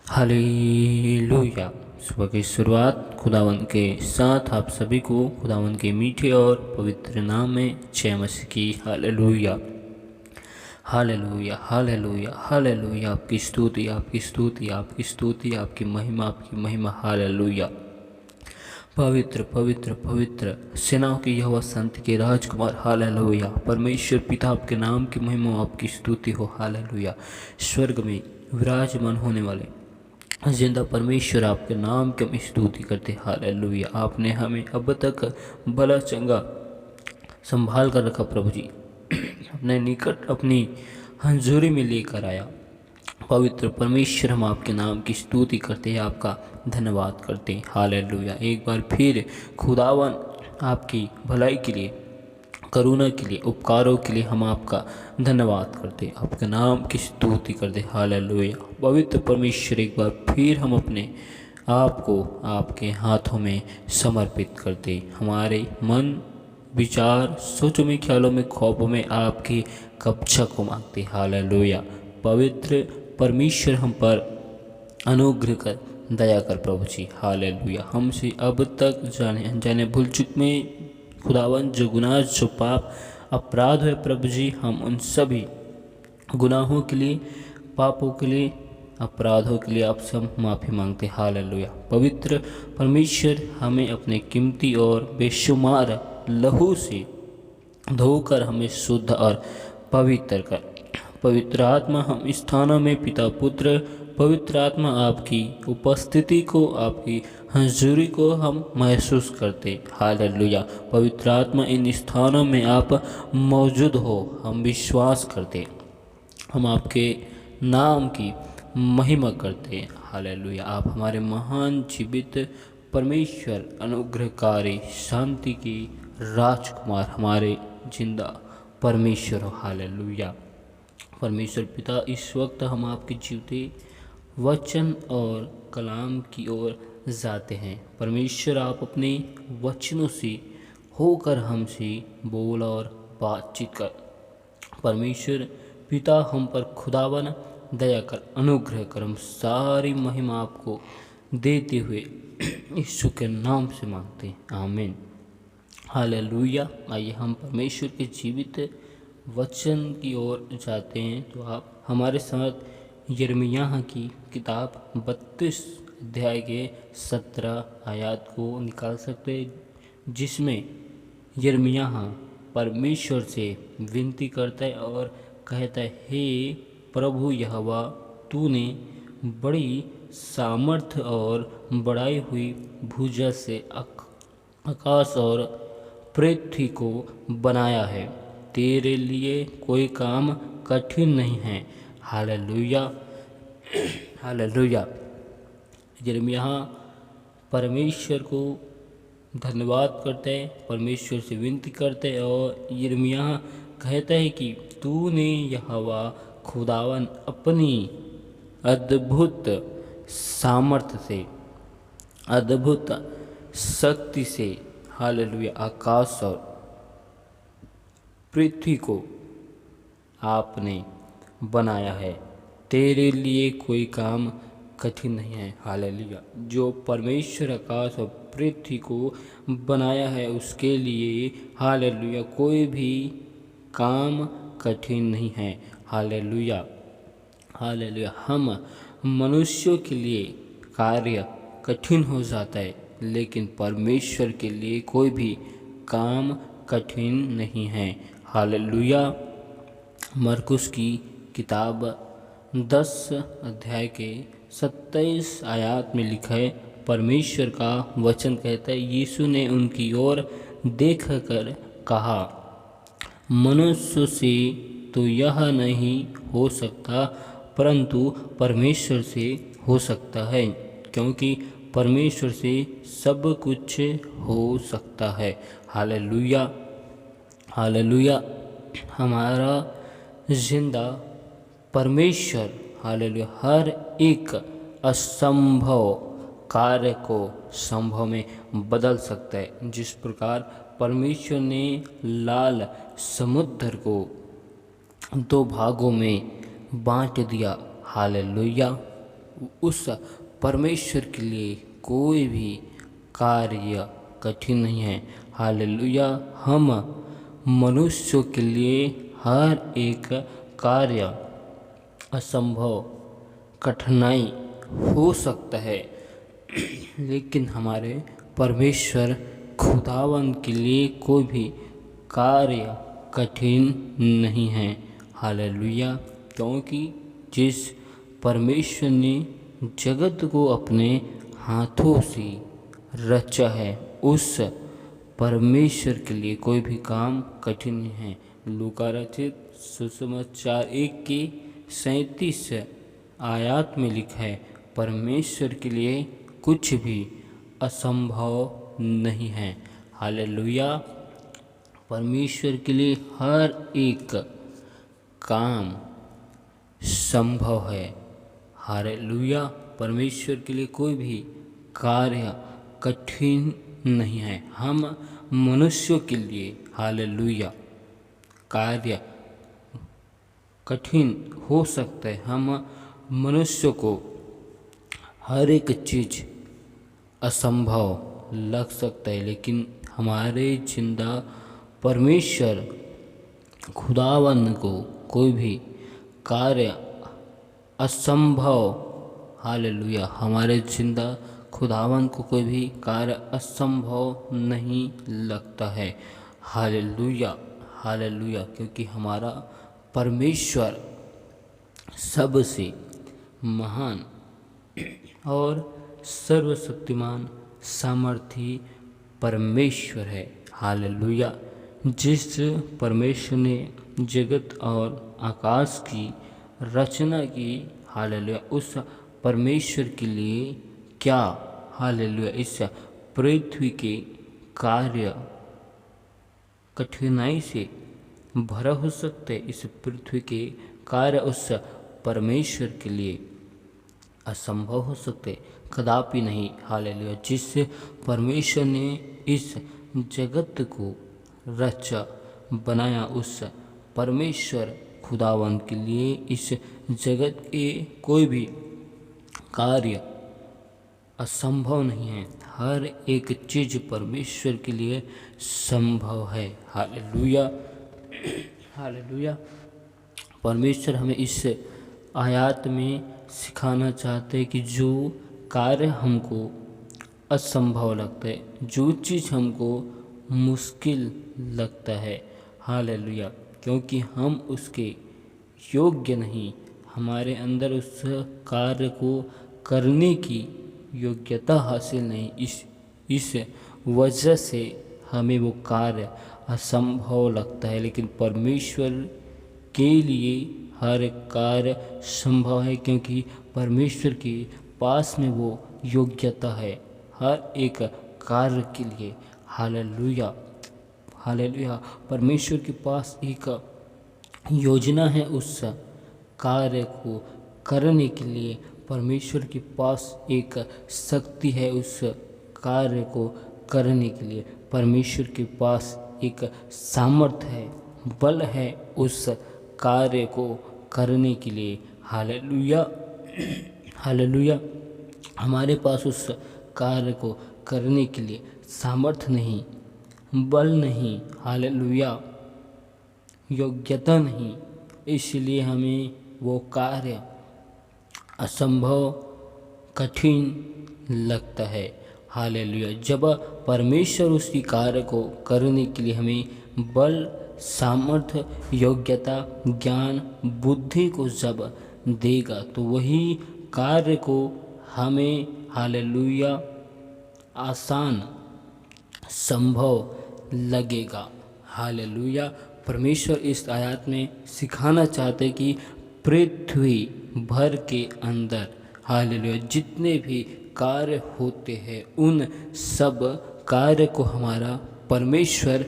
Hallelujah. सुबह की शुरुआत खुदावंद के साथ आप सभी को खुदावंद के मीठे और पवित्र नाम में जय मसीह की। Hallelujah hallelujah hallelujah hallelujah. आपकी स्तुति आपकी स्तुति आपकी स्तुति, आपकी महिमा। हालेलुया। पवित्र पवित्र पवित्र सेनाओं के यहोवा संत के राजकुमार। हालेलुया। परमेश्वर पिता आपके नाम की महिमा आपकी स्तुति हो। हालेलुया। स्वर्ग में विराजमान होने वाले जिंदा परमेश्वर आपके नाम की हम स्तुति करते। हालेलुया। आपने हमें अब तक भला चंगा संभाल कर रखा प्रभु जी, अपने निकट अपनी हंजूरी में लेकर आया। पवित्र परमेश्वर, हम आपके नाम की स्तुति करते हैं, आपका धन्यवाद करते हैं। हालेलुया। एक बार फिर खुदावन आपकी भलाई के लिए, करुणा के लिए, उपकारों के लिए हम आपका धन्यवाद करते, आपके नाम की स्तुति करते। हालेलुया। पवित्र परमेश्वर, एक बार फिर हम अपने आप को आपके हाथों में समर्पित करते। हमारे मन, विचार, सोचों में, ख्यालों में, ख्वाबों में आपकी कब्जा को मांगते। हालेलुया। पवित्र परमेश्वर, हम पर अनुग्रह कर, दया कर प्रभु जी। हालेलुया। हमसे अब तक जाने अनजाने भूल चुक में खुदावन जो गुनाह, जो पाप, अपराध है प्रभु जी, हम उन सभी गुनाहों के लिए, पापों के लिए, अपराधों के लिए आपसे हम माफ़ी मांगते। हालेलुया। पवित्र परमेश्वर, हमें अपने कीमती और बेशुमार लहू से धोकर हमें शुद्ध और पवित्र कर। पवित्र आत्मा, हम स्थानों में पिता पुत्र पवित्र आत्मा आपकी उपस्थिति को, आपकी हजूरी को हम महसूस करते। हालेलुया। पवित्र आत्मा, इन स्थानों में आप मौजूद हो हम विश्वास करते, हम आपके नाम की महिमा करते। हालेलुया। आप हमारे महान जीवित परमेश्वर, अनुग्रहकारी, शांति की राजकुमार, हमारे जिंदा परमेश्वर हो। हालेलुया। परमेश्वर पिता, इस वक्त हम आपके जीवते वचन और कलाम की ओर जाते हैं। परमेश्वर, आप अपने वचनों से होकर हमसे बोल और बातचीत कर। परमेश्वर पिता, हम पर खुदावन दया कर, अनुग्रह कर। हम सारी महिमा आपको देते हुए यीशु के नाम से मांगते हैं, आमीन। हालेलुया। आइए हम परमेश्वर के जीवित वचन की ओर जाते हैं। तो आप हमारे साथ यिर्मयाह की किताब 32 अध्याय के 17 आयत को निकाल सकते हैं, जिसमें यिर्मयाह परमेश्वर से विनती करता है और कहता है, हे प्रभु यहोवा, तूने बड़ी सामर्थ और बढ़ाई हुई भुजा से आकाश और पृथ्वी को बनाया है। तेरे लिए कोई काम कठिन नहीं है। Hallelujah hallelujah. यिर्मयाह परमेश्वर को धन्यवाद करते हैं, परमेश्वर से विनती करते हैं और यिर्मयाह कहता है कि तूने यहोवा खुदावन अपनी अद्भुत सामर्थ्य से, अद्भुत शक्ति से, हालेलुया, आकाश और पृथ्वी को आपने बनाया है। तेरे लिए कोई काम कठिन नहीं है। हालेलुया। जो परमेश्वर आकाश और पृथ्वी को बनाया है, उसके लिए हालेलुया कोई भी काम कठिन नहीं है। Hallelujah hallelujah. हम मनुष्यों के लिए कार्य कठिन हो जाता है, लेकिन परमेश्वर के लिए कोई भी काम कठिन नहीं है। हालेलुया। मरकुस की किताब 10 अध्याय के 27 आयत में लिखा है, परमेश्वर का वचन कहता है, यीशु ने उनकी ओर देख कर कहा, मनुष्य से तो यह नहीं हो सकता, परंतु परमेश्वर से हो सकता है, क्योंकि परमेश्वर से सब कुछ हो सकता है। Hallelujah hallelujah. हमारा जिंदा परमेश्वर, हालेलुया, हर एक असंभव कार्य को संभव में बदल सकता है। जिस प्रकार परमेश्वर ने लाल समुद्र को 2 भागों में बांट दिया, हालेलुया, उस परमेश्वर के लिए कोई भी कार्य कठिन नहीं है। हालेलुया। हम मनुष्यों के लिए हर एक कार्य असंभव, कठिनाई हो सकता है, लेकिन हमारे परमेश्वर खुदावन के लिए कोई भी कार्य कठिन नहीं है। हालेलुया। क्योंकि जिस परमेश्वर ने जगत को अपने हाथों से रचा है, उस परमेश्वर के लिए कोई भी काम कठिन नहीं है। लूका रचित सुसमाचार 1 की 37 आयत में लिखा है, परमेश्वर के लिए कुछ भी असंभव नहीं है। हालेलुया। परमेश्वर के लिए हर एक काम संभव है। हालेलुया। परमेश्वर के लिए कोई भी कार्य कठिन नहीं है। हम मनुष्यों के लिए, हालेलुया, कार्य कठिन हो सकता है। हम मनुष्य को हर एक चीज़ असंभव लग सकता है, लेकिन हमारे जिंदा परमेश्वर खुदावन को कोई भी कार्य असंभव, हालेलुया, हमारे जिंदा खुदावन को कोई भी कार्य असंभव नहीं लगता है। हालेलुया। हालेलुया। क्योंकि हमारा परमेश्वर सबसे महान और सर्वशक्तिमान सामर्थी परमेश्वर है। हालेलुया। जिस परमेश्वर ने जगत और आकाश की रचना की, हालेलुया, उस परमेश्वर के लिए क्या, हालेलुया, इस पृथ्वी के कार्य कठिनाई से भरा हो सकते? इस पृथ्वी के कार्य उस परमेश्वर के लिए असंभव हो सकते? कदापि नहीं। हालेलुया। जिस परमेश्वर ने इस जगत को रचा बनाया, उस परमेश्वर खुदावन के लिए इस जगत के कोई भी कार्य असंभव नहीं है। हर एक चीज़ परमेश्वर के लिए संभव है। हालेलुया। हालेलुया। परमेश्वर हमें इस आयत में सिखाना चाहते हैं कि जो कार्य हमको असंभव लगता है, जो चीज़ हमको मुश्किल लगता है, हालेलुया, क्योंकि हम उसके योग्य नहीं, हमारे अंदर उस कार्य को करने की योग्यता हासिल नहीं, इस वजह से हमें वो कार्य असंभव लगता है। लेकिन परमेश्वर के लिए हर एक कार्य संभव है, क्योंकि परमेश्वर के पास में वो योग्यता है हर एक कार्य के लिए। हालेलुया। हालेलुया। परमेश्वर के पास एक योजना है उस कार्य को करने के लिए। परमेश्वर के पास एक शक्ति है उस कार्य को करने के लिए। परमेश्वर के पास एक सामर्थ्य है, बल है उस कार्य को करने के लिए। हालेलुया। हालेलुया। हमारे पास उस कार्य को करने के लिए सामर्थ्य नहीं, बल नहीं, हालेलुया, योग्यता नहीं, इसलिए हमें वो कार्य असंभव, कठिन लगता है। हालेलुया। जब परमेश्वर उसी कार्य को करने के लिए हमें बल, सामर्थ्य, योग्यता, ज्ञान, बुद्धि को जब देगा, तो वही कार्य को हमें, हालेलुया, आसान, संभव लगेगा। हालेलुया। परमेश्वर इस आयत में सिखाना चाहते कि पृथ्वी भर के अंदर, हालेलुया, जितने भी कार्य होते हैं, उन सब कार्य को हमारा परमेश्वर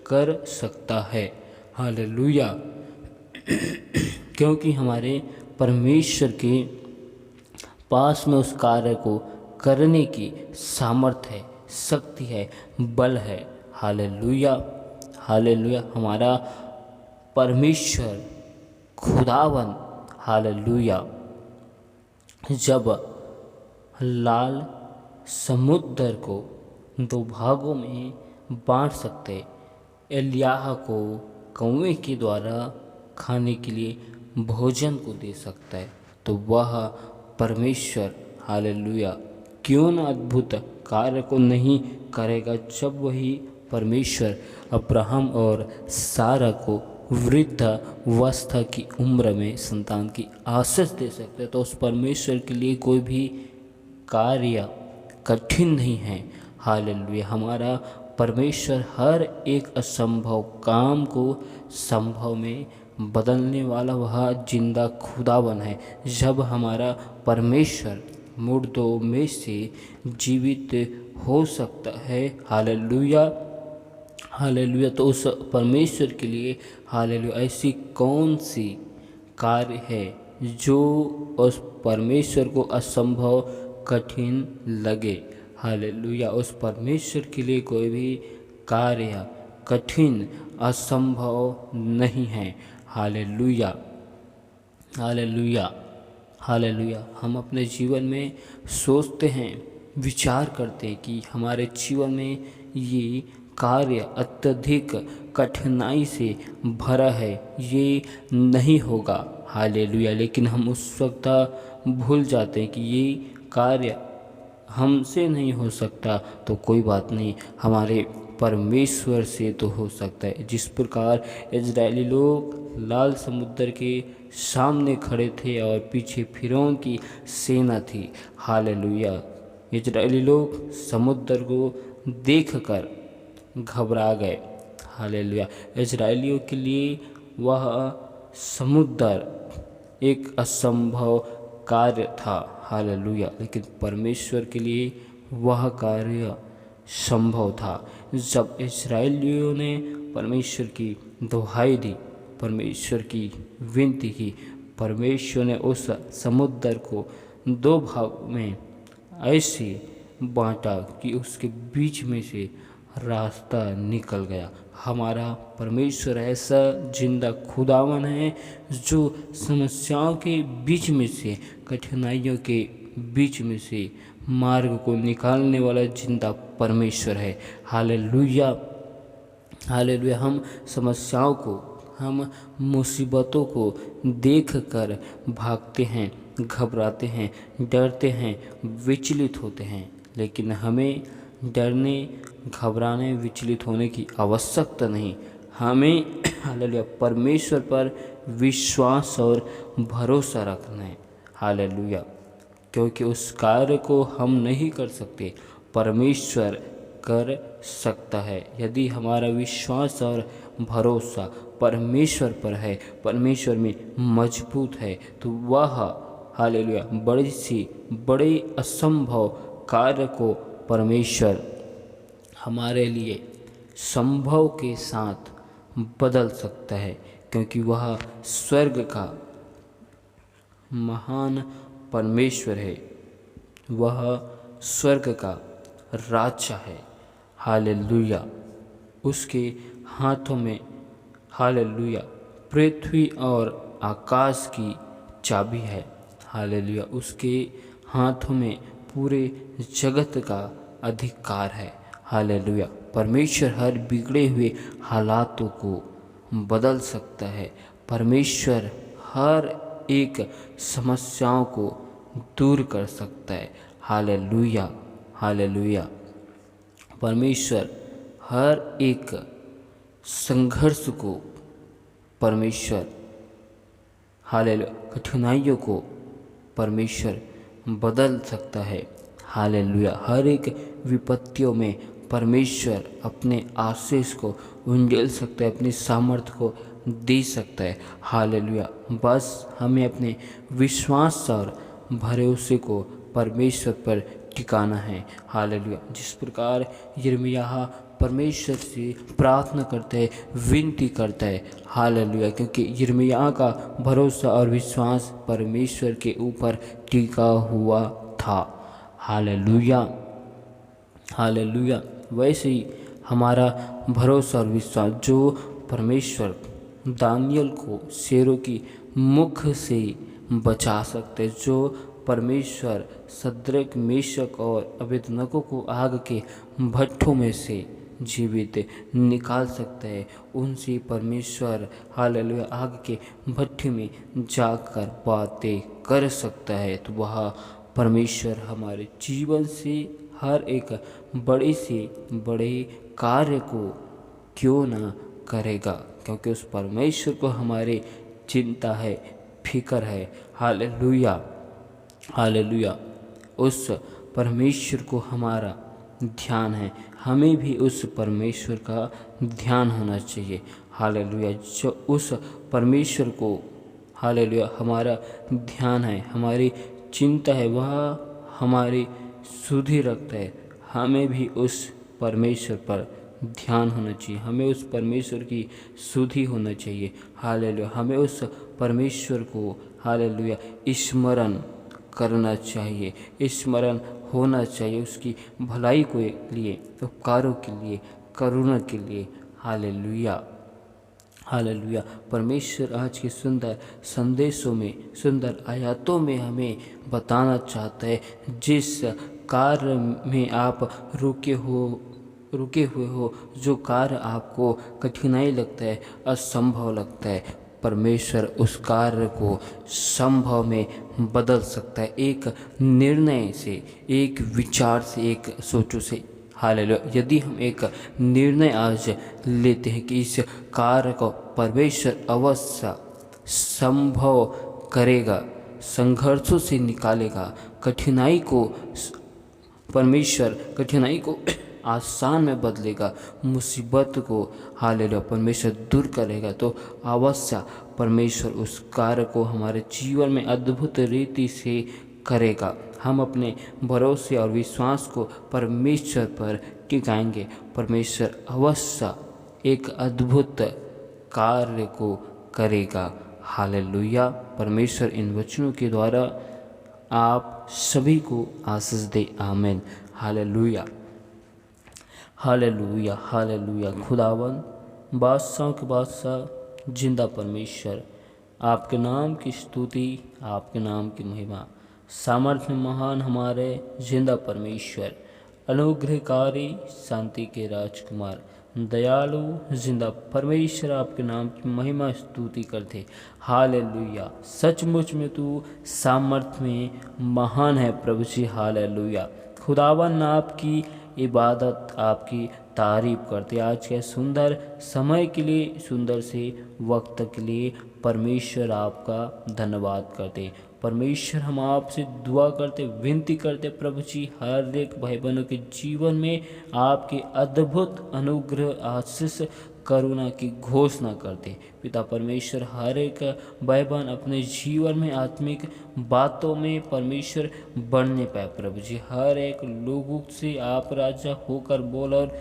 कर सकता है। हालेलुया। क्योंकि हमारे परमेश्वर के पास में उस कार्य को करने की सामर्थ्य है, शक्ति है, बल है। हालेलुया। हालेलुया। हमारा परमेश्वर खुदावन, हालेलुया, जब लाल समुद्र को दो भागों में बांट सकते, एलियाह को कौवे के द्वारा खाने के लिए भोजन को दे सकता है, तो वह परमेश्वर हालेलुया क्यों न अद्भुत कार्य को नहीं करेगा, जब वही परमेश्वर अब्राहम और सारा को वृद्धावस्था की उम्र में संतान की आशीष दे सकते हैं। तो उस परमेश्वर के लिए कोई भी कार्य कठिन नहीं है। हालेलुया। हमारा परमेश्वर हर एक असंभव काम को संभव में बदलने वाला वह जिंदा खुदावन है। जब हमारा परमेश्वर मुर्दों में से जीवित हो सकता है, हालेलुया हालेलुया, तो उस परमेश्वर के लिए हालेलुया ऐसी कौन सी कार्य है जो उस परमेश्वर को असंभव कठिन लगे। हालेलुया। उस परमेश्वर के लिए कोई भी कार्य कठिन असंभव नहीं है। Hallelujah hallelujah hallelujah. हम अपने जीवन में सोचते हैं, विचार करते हैं कि हमारे जीवन में ये कार्य अत्यधिक कठिनाई से भरा है, ये नहीं होगा। हालेलुया। लेकिन हम उस वक्त भूल जाते हैं कि ये कार्य हमसे नहीं हो सकता, तो कोई बात नहीं, हमारे परमेश्वर से तो हो सकता है। जिस प्रकार इजरायली लोग लाल समुद्र के सामने खड़े थे और पीछे फिरौन की सेना थी। हालेलुया। इजरायली लोग समुद्र को देखकर घबरा गए। हालेलुया। इजरायलियों के लिए वह समुद्र एक असंभव कार्य था। हालेलुया। लेकिन परमेश्वर के लिए वह कार्य संभव था। जब इस्राएलियों ने परमेश्वर की दुहाई दी, परमेश्वर की विनती की, परमेश्वर ने उस समुद्र को दो भाग में ऐसे बांटा कि उसके बीच में से रास्ता निकल गया। हमारा परमेश्वर ऐसा जिंदा खुदावन है जो समस्याओं के बीच में से, कठिनाइयों के बीच में से मार्ग को निकालने वाला जिंदा परमेश्वर है। Hallelujah hallelujah. हम समस्याओं को, हम मुसीबतों को देखकर भागते हैं, घबराते हैं, डरते हैं, विचलित होते हैं, लेकिन हमें डरने, घबराने, विचलित होने की आवश्यकता नहीं। हमें हालेलुया परमेश्वर पर विश्वास और भरोसा रखना है। हालेलुया। क्योंकि उस कार्य को हम नहीं कर सकते, परमेश्वर कर सकता है। यदि हमारा विश्वास और भरोसा परमेश्वर पर है, परमेश्वर में मजबूत है, तो वह हालेलुया बड़े असंभव कार्य को परमेश्वर हमारे लिए संभव के साथ बदल सकता है। क्योंकि वह स्वर्ग का महान परमेश्वर है, वह स्वर्ग का राजा है। हालेलुया। उसके हाथों में हालेलुया पृथ्वी और आकाश की चाबी है। हालेलुया। उसके हाथों में पूरे जगत का अधिकार है। हालेलुया। परमेश्वर हर बिगड़े हुए हालातों को बदल सकता है। परमेश्वर हर एक समस्याओं को दूर कर सकता है। Hallelujah hallelujah. परमेश्वर हर एक संघर्ष को, परमेश्वर हालेलुया कठिनाइयों को परमेश्वर बदल सकता है। हालेलुया। हर एक विपत्तियों में परमेश्वर अपने आशीष को उंडेल सकता है, अपनी सामर्थ्य को दे सकता है। हालेलुया। बस हमें अपने विश्वास और भरोसे को परमेश्वर पर टिकाना है। हालेलुया। जिस प्रकार यिर्मयाह परमेश्वर से प्रार्थना करता है, विनती करता है। हालेलुया। क्योंकि यिर्मयाह का भरोसा और विश्वास परमेश्वर के ऊपर टिका हुआ था। Hallelujah hallelujah. वैसे ही हमारा भरोसा और विश्वास, जो परमेश्वर दानियल को शेरों की मुख से बचा सकते, जो परमेश्वर सद्रक मेशक और अबेदनगो को आग के भट्ठों में से जीवित निकाल सकता है, उनसे परमेश्वर हालेलुया आग के भट्ठे में जाकर बातें कर सकता है। तो वह परमेश्वर हमारे जीवन से हर एक बड़े से बड़े कार्य को क्यों ना करेगा, क्योंकि उस परमेश्वर को हमारे चिंता है, फिक्र है। Hallelujah hallelujah. उस परमेश्वर को हमारा ध्यान है, हमें भी उस परमेश्वर का ध्यान होना चाहिए। हालेलुया। जो उस परमेश्वर को हालेलुया हमारा ध्यान है, हमारी चिंता है, वह हमारी सुधि रखता है। हमें भी उस परमेश्वर पर ध्यान होना चाहिए, हमें उस परमेश्वर की सुधि होना चाहिए। हालेलुया। हमें उस परमेश्वर को हालेलुया स्मरण करना चाहिए, स्मरण होना चाहिए उसकी भलाई के लिए, उपकारों के लिए, करुणा के लिए। Hallelujah hallelujah. परमेश्वर आज के सुंदर संदेशों में, सुंदर आयतों में हमें बताना चाहता है, जिस कार्य में आप रुके हुए हो, जो कार्य आपको कठिनाई लगता है, असंभव लगता है, परमेश्वर उस कार्य को संभव में बदल सकता है। एक निर्णय से, एक विचार से, एक सोचों से। हालेलुया। यदि हम एक निर्णय आज लेते हैं कि इस कार्य को परमेश्वर अवश्य संभव करेगा, संघर्षों से निकालेगा, कठिनाई को आसान में बदलेगा, मुसीबत को हालेलुया परमेश्वर दूर करेगा, तो अवश्य परमेश्वर उस कार्य को हमारे जीवन में अद्भुत रीति से करेगा। हम अपने भरोसे और विश्वास को परमेश्वर पर टिकाएंगे, परमेश्वर अवश्य एक अद्भुत कार्य को करेगा। हालेलुया। परमेश्वर इन वचनों के द्वारा आप सभी को आशीष दे। आमीन। Hallelujah hallelujah hallelujah. खुदावन बादशाह के बादशाह जिंदा परमेश्वर, आपके नाम की स्तुति, आपके नाम की महिमा, सामर्थ्य में महान हमारे जिंदा परमेश्वर, अनुग्रहकारी, शांति के राजकुमार, दयालु जिंदा परमेश्वर, आपके नाम की महिमा स्तुति करते। हालेलुया। सचमुच में तू सामर्थ्य में महान है प्रभु जी। हालेलुया। खुदावन आपकी इबादत, आपकी तारीफ करते। आज के सुंदर समय के लिए, सुंदर से वक्त के लिए परमेश्वर आपका धन्यवाद करते। परमेश्वर हम आपसे दुआ करते, विनती करते प्रभु जी, हर एक भाई बहनों के जीवन में आपके अद्भुत अनुग्रह, आशीष, करुणा की घोषणा करते। पिता परमेश्वर हर एक भाई बहन अपने जीवन में आत्मिक बातों में परमेश्वर बढ़ने पाए प्रभु जी। हर एक लोगों से आप राजा होकर बोल और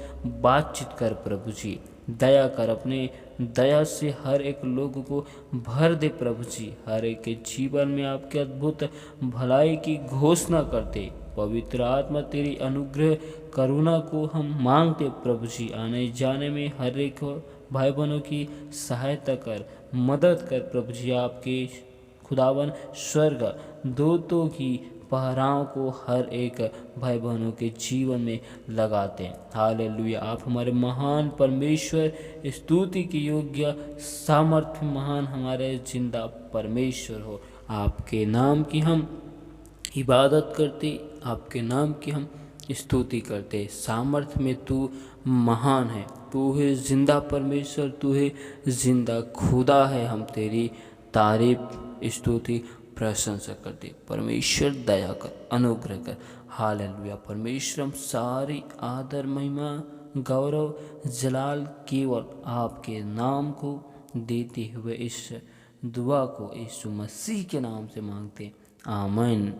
बातचीत कर प्रभु जी, दया कर, अपने दया से हर एक लोगों को भर दे प्रभु जी। हर एक के जीवन में आपके अद्भुत भलाई की घोषणा करते। पवित्र आत्मा तेरी अनुग्रह करुणा को हम मांगते प्रभु जी। आने जाने में हर एक भाई बहनों की सहायता कर, मदद कर प्रभु जी। आपके खुदावन स्वर्ग दूतों की पहराओं को हर एक भाई बहनों के जीवन में लगाते हैं। हालेलुया। आप हमारे महान परमेश्वर, स्तुति के योग्य, सामर्थ्य महान हमारे जिंदा परमेश्वर हो। आपके नाम की हम इबादत करते, आपके नाम की हम स्तुति करते। सामर्थ्य में तू महान है, तू है जिंदा परमेश्वर, तू है जिंदा खुदा है। हम तेरी तारीफ, स्तुति, प्रशंसा करते। परमेश्वर दया कर, अनुग्रह कर। हालेलुया। परमेश्वर हम सारी आदर, महिमा, गौरव, जलाल केवल आपके नाम को देते हुए इस दुआ को यीशु मसीह के नाम से मांगते। आमीन।